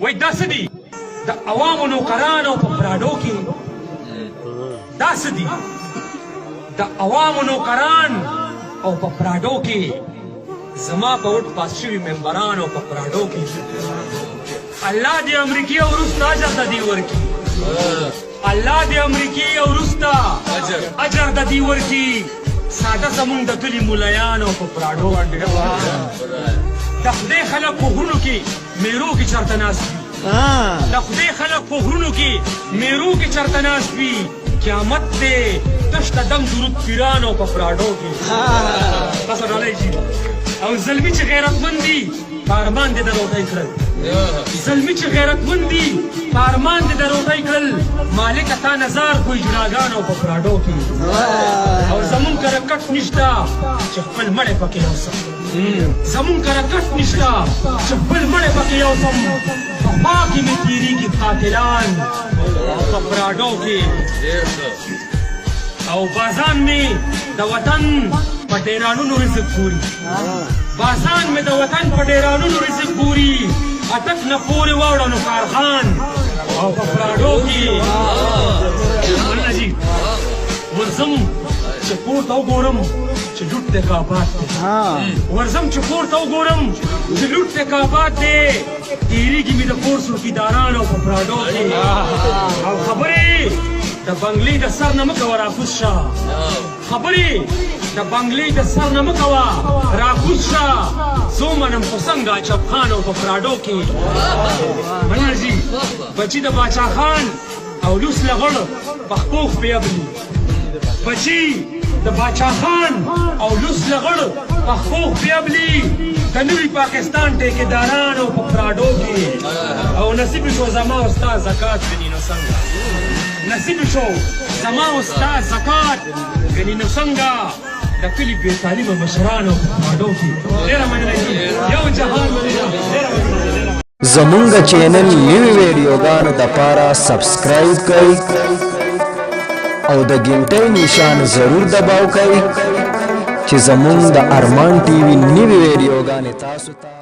وای داسې دي د عوامو نوکرانو په پراډو کې داسې دي د عوامو نوکران او په پراډو کې زما په وټ پاس شوي ممبرانو په پراډو کې الله دې امریکې او روس ته اجر د دې ورکړي الله دې امریکې او روس ته اجر د دې ورکړي ساده زمونږ د کلي ملایانو په پراډو د خدای خلک په غرونو کې میرو کې چرته ناست وي د خدای خلک په غرونو کې میرو کې چرته ناست وي قیامت دی تش ته دم درود پیرانو په پراډو کې تاسو ډالۍ شي او زلمي چې غیرتمند دي په ارمان دې د روټۍ کړل زلمي چې غیرتمند دي په ارمان دې د روټۍ کړل مالکه تا نظار کوی جناګانو په پراډو کې او زمونږ کره کټ نشته چې خپل مړی پکې یوسم زمونږ کره کټ نشته چې خپل مړی پکې یوسم په خوا کې مې تېرېږي قاتلان په پراډو کې او بازان مې د وطن په ډیرانونو رزق ګوري بازان مې د وطن په ډیرانونو رزق ګوري اټک نه پورې واوړه نو کارخان او په پراډو کې ورځم چې پورته وګورم چې لوټ دی که آباد دی ورځم چې پورته وګورم چې لوټ دی که آباد دی تېرېږي مې د کور څوکیدارانو په پراډو کې او خبرې د بنګلې د سر نه مه کوه راکوز شه خبرې د بنګلې د سر نه مه کوه راکوز شه زه ومنم خو څنګه اچف خان او په پراډو کې منل جي بچي د باچا خان او لوس لغړ په خپو خپې ابلي بچي د باچا خان او لوس لغړ په خپو خپې ابلي د نوي پاکستان ټیکېدارانو په پراډو کې او نصیب شو زما استاد زکات بني نو څنګه نصیب شو زما استاد زکات غني نو څنګه د کلي بې تعلیمه مشرانو په پراډو کې ډېره مننه یو جهان زمونږ چینل نوي ویډیوګانو دپاره سبسکرایب کړئ او د ګنټۍ نشان ضرور دباو کړئ چې زمونږ د ارمان ټي وي نوي ویډیوګانې تاسو ته